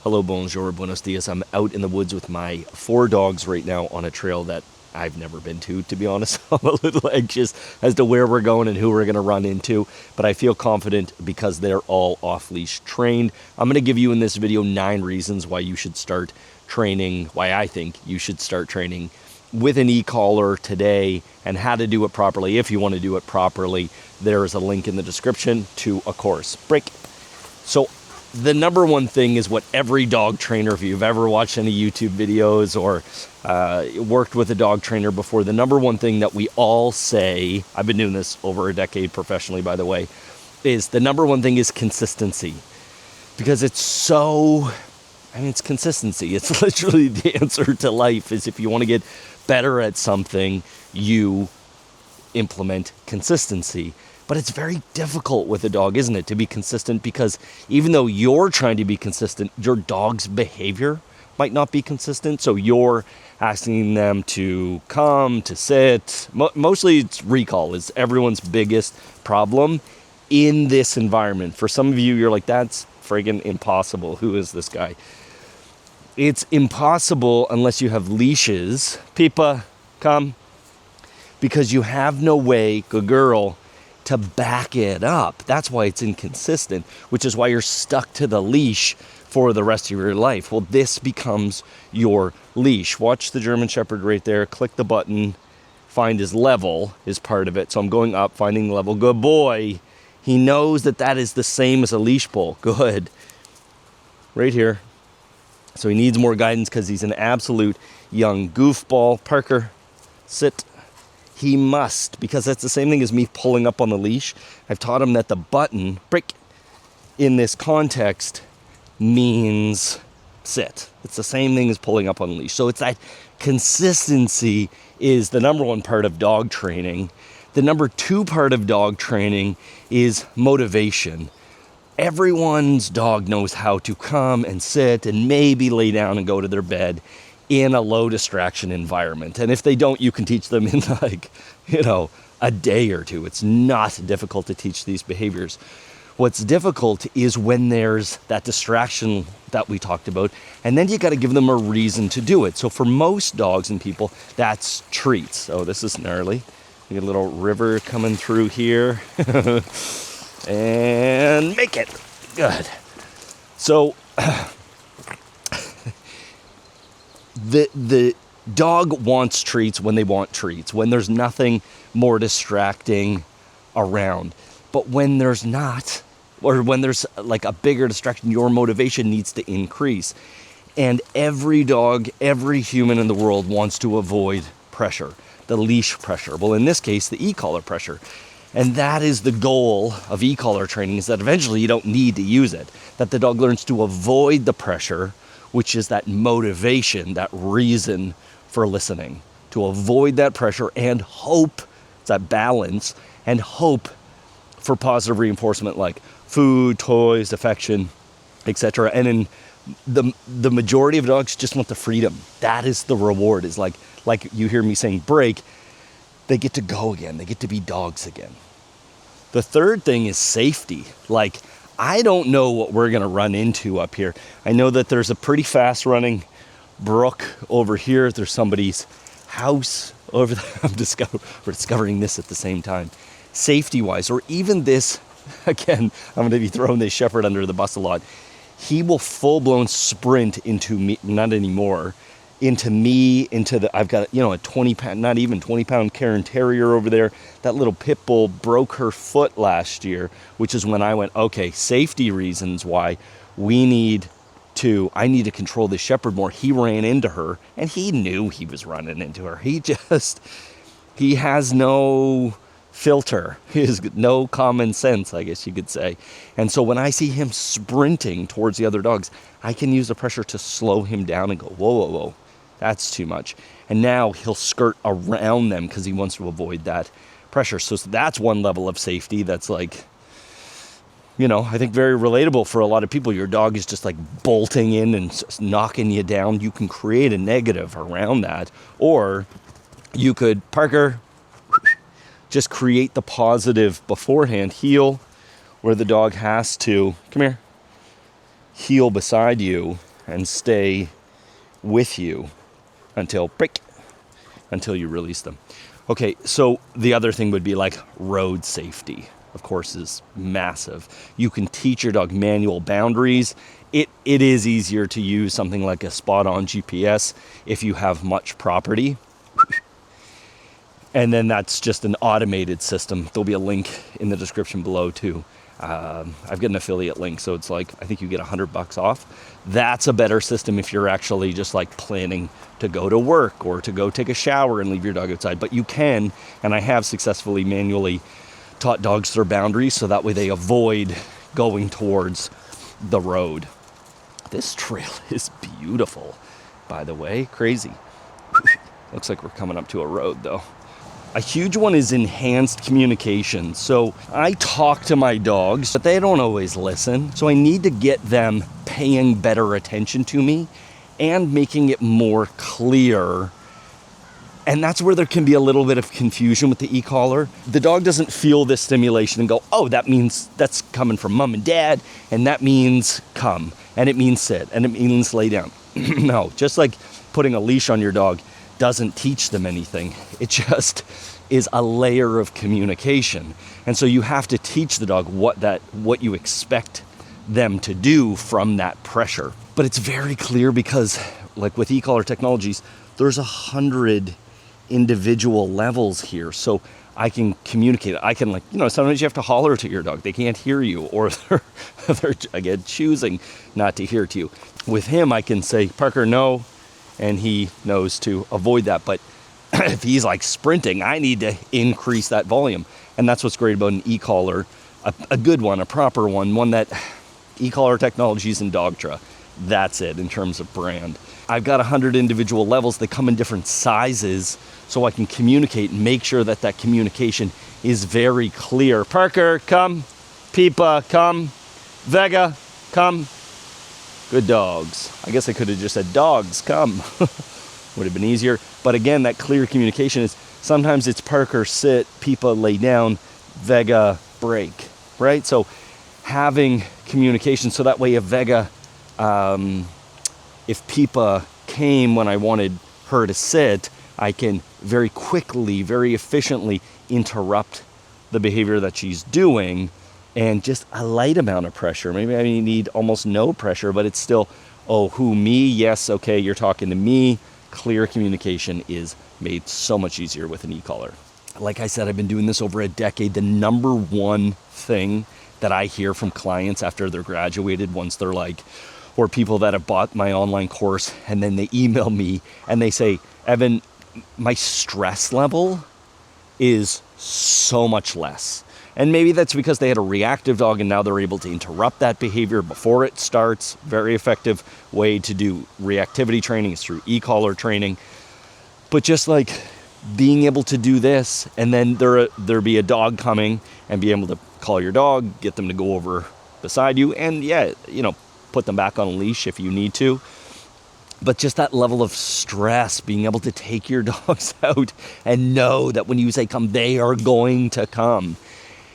Hello, bonjour, buenos dias. I'm out in the woods with my 4 dogs right now on a trail that I've never been to be honest. I'm a little anxious as to where we're going and who we're going to run into, but I feel confident because they're all off-leash trained. I'm going to give you in this video 9 reasons why you should start training, why I think you should start training with an e-collar today, and how to do it properly. If you want to do it properly, there is a link in the description to a course. Break. So the number one thing is what every dog trainer, if you've ever watched any YouTube videos or worked with a dog trainer before, the number one thing that we all say, I've been doing this over a decade professionally, by the way, is the number one thing is consistency. Because it's consistency. It's literally the answer to life. Is if you want to get better at something, you implement consistency. But it's very difficult with a dog, isn't it, to be consistent, because even though you're trying to be consistent, your dog's behavior might not be consistent. So you're asking them to come, to sit. Mostly it's recall is everyone's biggest problem in this environment. For some of you, you're like, that's friggin' impossible. Who is this guy? It's impossible unless you have leashes. Peepa, come. Because you have no way, good girl, to back it up. That's why it's inconsistent, which is why you're stuck to the leash for the rest of your life. Well, this becomes your leash. Watch the German Shepherd right there. Click the button. Find his level is part of it. So I'm going up, finding the level. Good boy. He knows that that is the same as a leash pull. Good. Right here. So he needs more guidance because he's an absolute young goofball. Parker, sit. He must, because that's the same thing as me pulling up on the leash. I've taught him that the button, break, in this context means sit. It's the same thing as pulling up on the leash. So it's that consistency is the number one part of dog training. The number 2 part of dog training is motivation. Everyone's dog knows how to come and sit and maybe lay down and go to their bed in a low distraction environment. And if they don't, you can teach them in a day or 2. It's not difficult to teach these behaviors. What's difficult is when there's that distraction that we talked about, and then you got to give them a reason to do it. So for most dogs and people, that's treats. Oh, this is gnarly. We get a little river coming through here. And make it. Good. So the dog wants treats when they want treats, when there's nothing more distracting around. But when there's not, or when there's like a bigger distraction, your motivation needs to increase. And every dog, every human in the world wants to avoid pressure, the leash pressure. Well, in this case, the e-collar pressure. And that is the goal of e-collar training, is that eventually you don't need to use it, that the dog learns to avoid the pressure, which is that motivation, that reason for listening, to avoid that pressure and hope, it's that balance, and hope for positive reinforcement like food, toys, affection, etc. And in the majority of dogs just want the freedom. That is the reward, is like you hear me saying break, they get to go again, they get to be dogs again. The third thing is safety. Like, I don't know what we're going to run into up here. I know that there's a pretty fast running brook over here. There's somebody's house over there. We're discovering this at the same time. Safety wise, or even this, again, I'm going to be throwing this shepherd under the bus a lot. He will full blown sprint into me, not anymore, into me, I've got, a 20 pound, not even 20 pound Cairn Terrier over there. That little pit bull broke her foot last year, which is when I went, okay, safety reasons why I need to control the shepherd more. He ran into her and he knew he was running into her. He has no filter. He has no common sense, I guess you could say. And so when I see him sprinting towards the other dogs, I can use the pressure to slow him down and go, whoa, whoa, whoa. That's too much. And now he'll skirt around them because he wants to avoid that pressure. So that's one level of safety that's like, I think very relatable for a lot of people. Your dog is just like bolting in and knocking you down. You can create a negative around that. Or you could, Parker, just create the positive beforehand. Heel, where the dog has to, come here, heel beside you and stay with you until you release them. Okay, so the other thing would be like road safety, of course, is massive. You can teach your dog manual boundaries. It is easier to use something like a spot-on GPS if you have much property. And then that's just an automated system. There'll be a link in the description below too. I've got an affiliate link, so it's like, I think you get $100 off. That's a better system if you're actually just like planning to go to work or to go take a shower and leave your dog outside. But you can, and I have successfully manually taught dogs their boundaries so that way they avoid going towards the road. This trail is beautiful, by the way. Crazy. Looks like we're coming up to a road though. A huge one is enhanced communication. So I talk to my dogs, but they don't always listen. So I need to get them paying better attention to me and making it more clear. And that's where there can be a little bit of confusion with the e-collar. The dog doesn't feel this stimulation and go, oh, that means that's coming from mom and dad, and that means come, and it means sit, and it means lay down. No, just like putting a leash on your dog doesn't teach them anything. It just is a layer of communication. And so you have to teach the dog what you expect them to do from that pressure. But it's very clear because, like with e-collar technologies, there's 100 individual levels here. So I can communicate. I can, like, sometimes you have to holler to your dog. They can't hear you, or they're again choosing not to hear to you. With him, I can say, Parker, no, and he knows to avoid that. But if he's like sprinting, I need to increase that volume. And that's what's great about an e-collar, a good one, a proper one that e-collar technologies and Dogtra. That's it in terms of brand. I've got 100 individual levels. They come in different sizes, so I can communicate and make sure that communication is very clear. Parker, come. Peepa, come. Vega, come. Good dogs. I guess I could have just said dogs, come. Would have been easier. But again, that clear communication is sometimes it's Parker, sit, Peepa, lay down, Vega, break, right? So having communication so that way if Vega, if Peepa came when I wanted her to sit, I can very quickly, very efficiently interrupt the behavior that she's doing, and just a light amount of pressure. Maybe I need almost no pressure, but it's still, oh, who, me? Yes, okay, you're talking to me. Clear communication is made so much easier with an e-collar. Like I said, I've been doing this over a decade. The number one thing that I hear from clients after they're graduated, once they're like, or people that have bought my online course, and then they email me and they say, Evan, my stress level is so much less. And maybe that's because they had a reactive dog and now they're able to interrupt that behavior before it starts. Very effective way to do reactivity training is through e-collar training. But just like being able to do this, and then there be a dog coming and be able to call your dog, get them to go over beside you, and put them back on a leash if you need to. But just that level of stress, being able to take your dogs out and know that when you say come, they are going to come.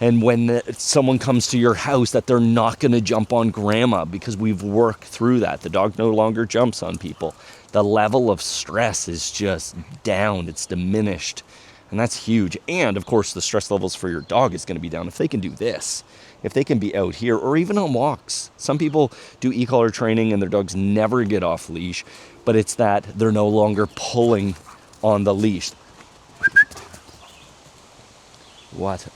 And when someone comes to your house, that they're not going to jump on grandma, because we've worked through that. The dog no longer jumps on people. The level of stress is just down. It's diminished. And that's huge. And of course, the stress levels for your dog is going to be down if they can do this. If they can be out here or even on walks. Some people do e-collar training and their dogs never get off leash, but it's that they're no longer pulling on the leash. What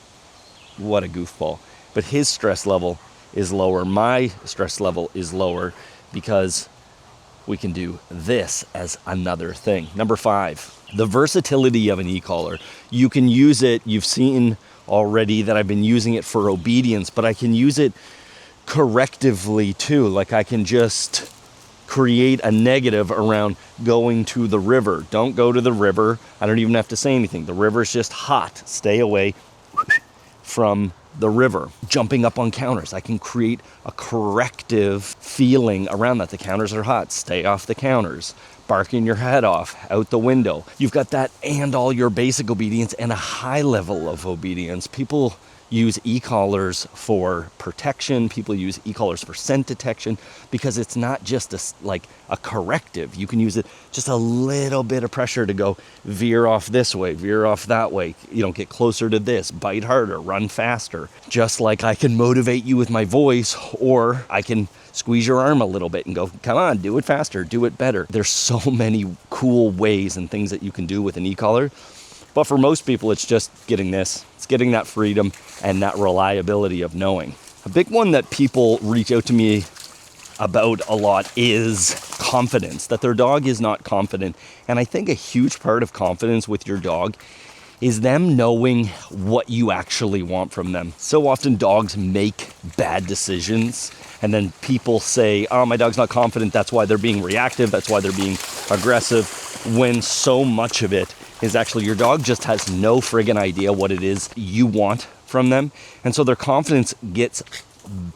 a goofball. But his stress level is lower. My stress level is lower because we can do this as another thing. Number 5, the versatility of an e-collar. You can use it, you've seen already that I've been using it for obedience, but I can use it correctively too. Like I can just create a negative around going to the river. Don't go to the river. I don't even have to say anything. The river's just hot. Stay away from the river. Jumping up on counters. I can create a corrective feeling around that. The counters are hot. Stay off the counters. Barking your head off out the window. You've got that and all your basic obedience and a high level of obedience. People use e-collars for protection. People use e-collars for scent detection because it's not just like a corrective. You can use it just a little bit of pressure to go veer off this way, veer off that way, get closer to this, bite harder, run faster. Just like I can motivate you with my voice, or I can squeeze your arm a little bit and go, come on, do it faster, do it better. There's so many cool ways and things that you can do with an e-collar. But for most people, it's just getting this. It's getting that freedom and that reliability of knowing. A big one that people reach out to me about a lot is confidence, that their dog is not confident. And I think a huge part of confidence with your dog is them knowing what you actually want from them. So often dogs make bad decisions, and then people say, oh, my dog's not confident, that's why they're being reactive, that's why they're being aggressive, when so much of it is actually your dog just has no friggin' idea what it is you want from them. And so their confidence gets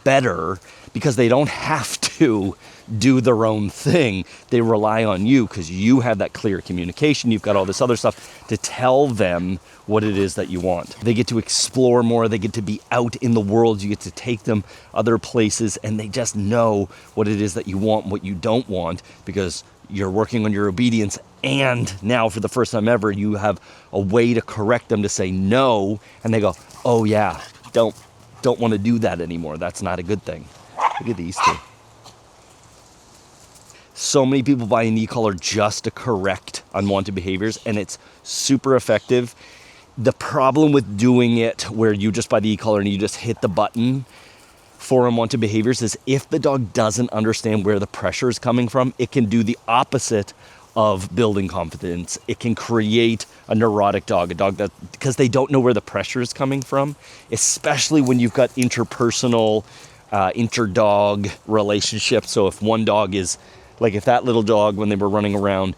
better because they don't have to do their own thing. They rely on you because you have that clear communication. You've got all this other stuff to tell them what it is that you want. They get to explore more. They get to be out in the world. You get to take them other places, and they just know what it is that you want and what you don't want because you're working on your obedience. And now for the first time ever, you have a way to correct them to say no. And they go, oh yeah, don't want to do that anymore. That's not a good thing. Look at these two. So many people buy an e-collar just to correct unwanted behaviors, and it's super effective. The problem with doing it where you just buy the e-collar and you just hit the button for unwanted behaviors is if the dog doesn't understand where the pressure is coming from, it can do the opposite of building confidence. It can create a neurotic dog, a dog that, because they don't know where the pressure is coming from, especially when you've got interpersonal, inter-dog relationships. So if one dog is, like if that little dog, when they were running around,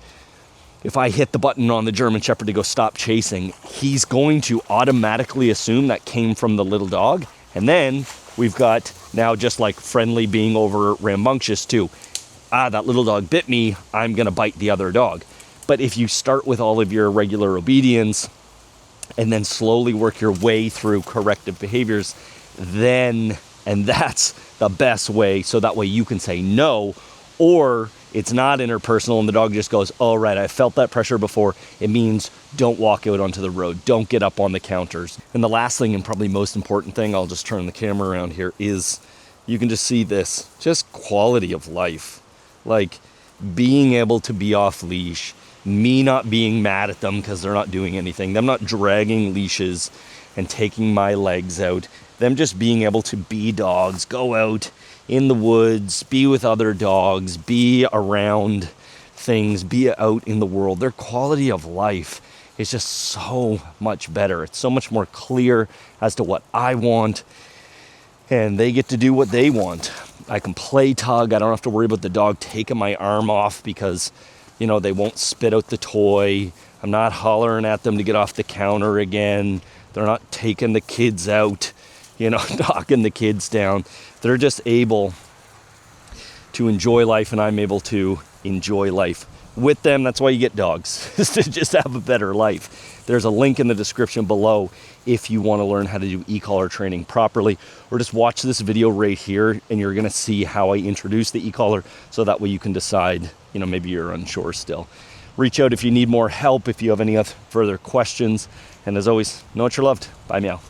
if I hit the button on the German Shepherd to go stop chasing, he's going to automatically assume that came from the little dog. And then we've got now just like friendly being over rambunctious too. That little dog bit me, I'm going to bite the other dog. But if you start with all of your regular obedience and then slowly work your way through corrective behaviors, then, and that's the best way, so that way you can say no, or it's not interpersonal and the dog just goes, all right, I felt that pressure before. It means don't walk out onto the road. Don't get up on the counters. And the last thing, and probably most important thing, I'll just turn the camera around here, is you can just see this, just quality of life. Like being able to be off leash, me not being mad at them because they're not doing anything, them not dragging leashes and taking my legs out, them just being able to be dogs, go out in the woods, be with other dogs, be around things, be out in the world. Their quality of life is just so much better. It's so much more clear as to what I want, and they get to do what they want. I can play tug. I don't have to worry about the dog taking my arm off because, they won't spit out the toy. I'm not hollering at them to get off the counter again. They're not taking the kids out, knocking the kids down. They're just able to enjoy life, and I'm able to enjoy life with them. That's why you get dogs, is to just have a better life. There's a link in the description below if you want to learn how to do e-collar training properly, or just watch this video right here and you're going to see how I introduce the e-collar, so that way you can decide, maybe you're unsure still. Reach out if you need more help, if you have any further questions, and as always, know that you're loved. Bye, meow.